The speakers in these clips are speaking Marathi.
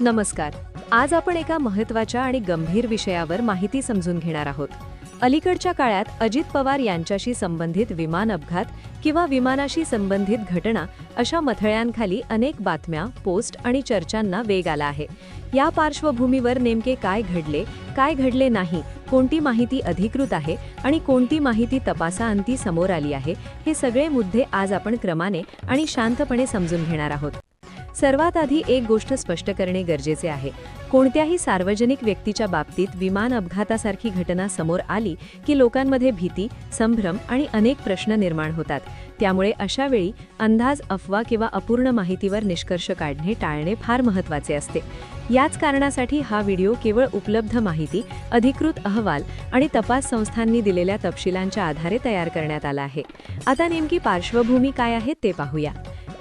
नमस्कार. आज आपण एका महत्त्वाच्या आणि गंभीर विषयावर माहिती समजून घेणार आहोत. अलीकडच्या काळात अजित पवार यांच्याशी संबंधित विमान अपघात किंवा विमानाशी संबंधित घटना अशा मथळ्यांखाली अनेक बातम्या, पोस्ट आणि चर्चांना वेग आला आहे. या पार्श्वभूमीवर नेमके काय घडले नाही, कोणती माहिती अधिकृत आहे आणि कोणती माहिती तपासाअंती समोर आली आहे, हे सगळे मुद्दे आज आपण क्रमाने आणि शांतपणे समजून घेणार आहोत. सर्वात आधी एक गोष्ट स्पष्ट करणे गरजेचे आहे. कोणत्याही सार्वजनिक व्यक्तीच्या बाबतीत विमान अपघातासारखी घटना समोर आली की लोकांमध्ये भीती, संभ्रम आणि अनेक प्रश्न निर्माण होतात. त्यामुळे अशा वेळी अंदाज, अफवा किंवा अपूर्ण माहितीवर निष्कर्ष काढणे टाळणे फार महत्त्वाचे असते. याच कारणासाठी हा व्हिडिओ केवळ उपलब्ध माहिती, अधिकृत अहवाल आणि तपास संस्थांनी दिलेल्या तपशिलांच्या आधारे तयार करण्यात आला आहे. आता नेमकी पार्श्वभूमी काय आहे ते पाहूया.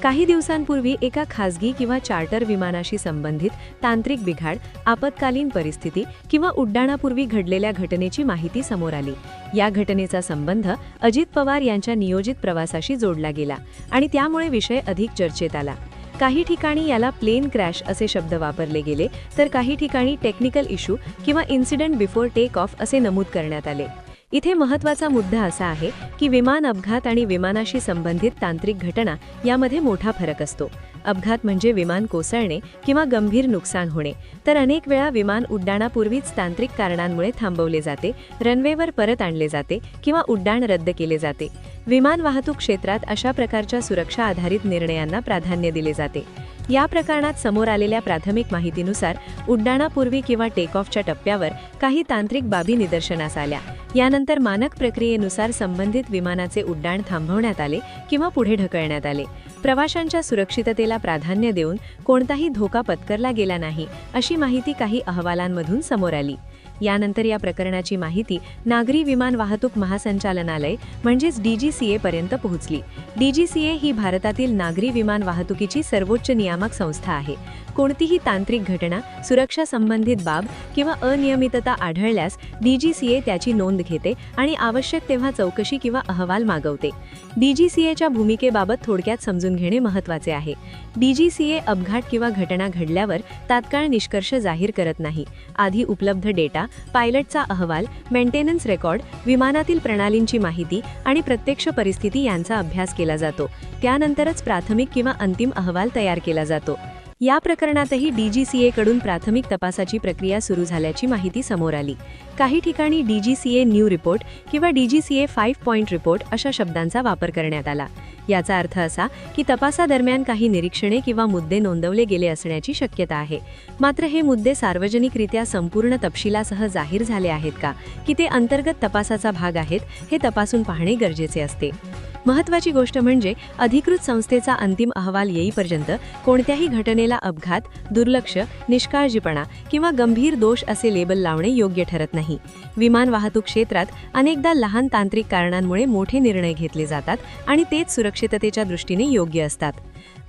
काही दिवसांपूर्वी एका खासगी किंवा चार्टर विमानाशी संबंधित तांत्रिक बिघाड, आपत्कालीन परिस्थिती किंवा उड्डाणापूर्वी घडलेल्या घटनेची माहिती समोर आली. या घटनेचा संबंध अजित पवार यांच्या नियोजित प्रवासाशी जोडला गेला आणि त्यामुळे विषय अधिक चर्चेत आला. काही ठिकाणी याला प्लेन क्रॅश असे शब्द वापरले गेले, तर काही ठिकाणी टेक्निकल इश्यू किंवा इन्सिडेंट बिफोर टेक ऑफ असे नमूद करण्यात आले. इथे महत्त्वाचा मुद्दा असा आहे की विमान अपघात आणि विमानाशी संबंधित तांत्रिक घटना यामध्ये मोठा फरक असतो. अपघात म्हणजे विमान कोसळणे किंवा गंभीर नुकसान होणे, तर अनेक वेळा विमान उड्डाणापूर्वीच तांत्रिक कारणांमुळे थांबवले जाते, रनवेवर परत आणले जाते किंवा उड्डाण रद्द केले जाते. विमान वाहतूक क्षेत्रात अशा प्रकारच्या सुरक्षा आधारित निर्णयांना प्राधान्य दिले जाते. या प्रकरणात समोर आलेल्या प्राथमिक माहितीनुसार उड्डाणापूर्वी किंवा टेक ऑफच्या टप्प्यावर काही तांत्रिक बाबी निदर्शनास आल्या. यानंतर मानक प्रक्रियेनुसार संबंधित विमानाचे उड्डाण थांबवण्यात आले किंवा पुढे ढकलण्यात आले. प्रवाशांच्या सुरक्षिततेला प्राधान्य देऊन कोणताही धोका पत्करला गेला नाही, अशी माहिती काही अहवालांमधून समोर आली. यानंतर या प्रकरणाची माहिती नागरी विमान वाहतूक महासंचालनालय म्हणजेच DGCA पर्यंत पोहोचली. DGCA ही भारतातील नागरी विमान वाहतुकीची सर्वोच्च नियामक संस्था आहे. कोणतीही तांत्रिक घटना, सुरक्षा संबंधित बाब किंवा अनियमितता आढळल्यास DGCA त्याची नोंद घेते आणि आवश्यक तेव्हा चौकशी किंवा अहवाल मागवते. DGCAच्या भूमिकेबाबत थोडक्यात समजून घेणे महत्त्वाचे आहे. DGCA अपघात किंवा घटना घडल्यावर तात्काळ निष्कर्ष जाहीर करत नाही. आधी उपलब्ध डेटा, पायलटचा अहवाल, मेंटेनन्स रेकॉर्ड, विमानातील प्रणालींची माहिती आणि प्रत्यक्ष परिस्थिती यांचा अभ्यास केला जातो. त्यानंतरच प्राथमिक किंवा अंतिम अहवाल तयार केला जातो. या प्रकरणातही DGCA कडून प्राथमिक तपासाची प्रक्रिया सुरू झाल्याची माहिती समोर आली. काही ठिकाणी DGCA न्यू रिपोर्ट किंवा DGCA 5 पॉइंट रिपोर्ट अशा शब्दांचा वापर करण्यात आला. याचा अर्थ असा की तपासादरम्यान काही निरीक्षणे किंवा मुद्दे नोंदवले गेले असण्याची शक्यता आहे. मात्र हे मुद्दे सार्वजनिकरित्या संपूर्ण तपशिलासह जाहीर झाले आहेत का, की ते अंतर्गत तपासाचा भाग आहेत, हे तपासून पाहणे गरजेचे असते. महत्त्वाची गोष्ट म्हणजे अधिकृत संस्थेचा अंतिम अहवाल येईपर्यंत कोणत्याही घटनेला अपघात, दुर्लक्ष, निष्काळजीपणा किंवा गंभीर दोष असे लेबल लावणे योग्य ठरत नाही. विमान वाहतूक क्षेत्रात अनेकदा लहान तांत्रिक कारणांमुळे मोठे निर्णय घेतले जातात आणि तेच सुरक्षिततेच्या दृष्टीने योग्य असतात.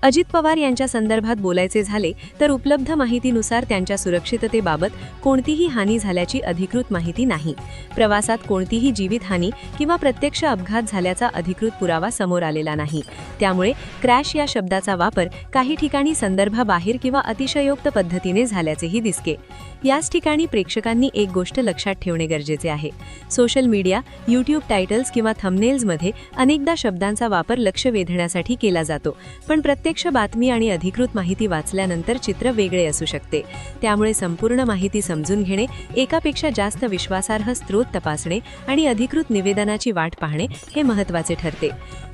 अजित पवार यांच्या संदर्भात बोलायचे झाले तर उपलब्ध माहितीनुसार त्यांच्या सुरक्षिततेबाबत कोणतीही हानी झाल्याची अधिकृत माहिती नाही. प्रवासात कोणतीही जीवितहानी किंवा प्रत्यक्ष अपघात झाल्याचा अधिकृत पुरावा समोर आलेला नाही. त्यामुळे क्रॅश या शब्दाचा वापर काही ठिकाणी संदर्भाबाहेर किंवा अतिशयोक्त पद्धतीने झाल्याचेही दिसते. याच ठिकाणी प्रेक्षकांनी एक गोष्ट लक्षात ठेवणे गरजेचे आहे. सोशल मीडिया, यूट्यूब टायटल्स किंवा थंबनेल्समध्ये अनेकदा शब्दांचा वापर लक्ष वेधण्यासाठी केला जातो, पण प्रत्यक्ष बातमी आणि अधिकृत माहिती वाचल्यानंतर चित्र वेगळे असू शकते. त्यामुळे संपूर्ण माहिती समजून घेणे, एकापेक्षा जास्त विश्वासार्ह स्रोत तपासणे आणि अधिकृत निवेदनाची वाट पाहणे हे महत्त्वाचे ठरते.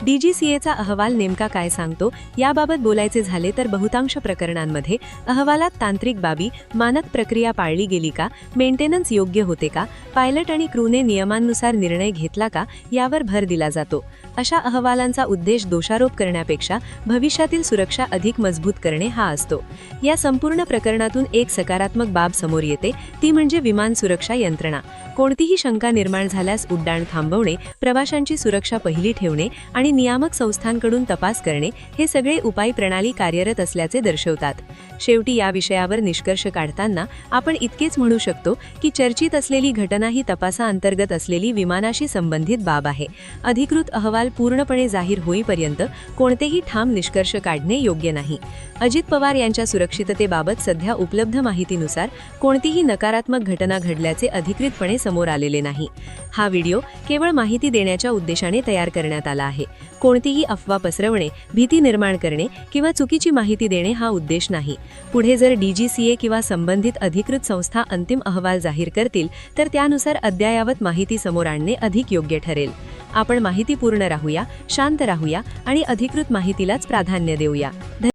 DGCAचा अहवाल नेमका काय सांगतो याबाबत बोलायचे झाले तर बहुतांश प्रकरणांमध्ये अहवालात तांत्रिक बाबी, मानक प्रक्रिया पाळली गेली का, मेंटेनन्स योग्य होते का, पायलट आणि क्रूने नियमांनुसार निर्णय घेतला का यावर भर दिला जातो. अशा अहवालांचा उद्देश दोषारोप करण्यापेक्षा भविष्यातील सुरक्षा अधिक मजबूत करणे हा असतो. या संपूर्ण प्रकरणातून एक सकारात्मक बाब समोर येते, ती म्हणजे विमान सुरक्षा यंत्रणा. कोणतीही शंका निर्माण झाल्यास उड्डाण थांबवणे, प्रवाशांची सुरक्षा पहिली ठेवणे आणि नियामक संस्थांकडून तपास करणे हे सगळे उपाय प्रणाली कार्यरत असल्याचे दर्शवतात. शेवटी या विषयावर निष्कर्ष काढताना आपण इतकेच म्हणू शकतो की चर्चित असलेली घटना ही तपासाअंतर्गत असलेली विमानाशी संबंधित बाब आहे. अधिकृत अहवाल पूर्णपणे जाहीर होईपर्यंत कोणतेही ठाम निष्कर्ष काढणे योग्य नाही. अजित पवार यांच्या सुरक्षिततेबाबत सध्या उपलब्ध माहितीनुसार कोणतीही नकारात्मक घटना घडल्याचे अधिकृतपणे समोर आलेले नाही. हा व्हिडिओ केवळ माहिती देण्याच्या उद्देशाने तयार करण्यात आला आहे. कोणतीही अफवा पसरवणे, भीती निर्माण करणे किंवा चुकीची माहिती देणे हा उद्देश नाही. पुढे जर DGCA किंवा संबंधित अधिकृत संस्था अंतिम अहवाल जाहीर करतील तर त्यानुसार अद्ययावत माहिती समोर आणणे अधिक योग्य ठरेल. आपण माहितीपूर्ण राहूया, शांत राहूया आणि अधिकृत माहितीलाच प्राधान्य देऊया.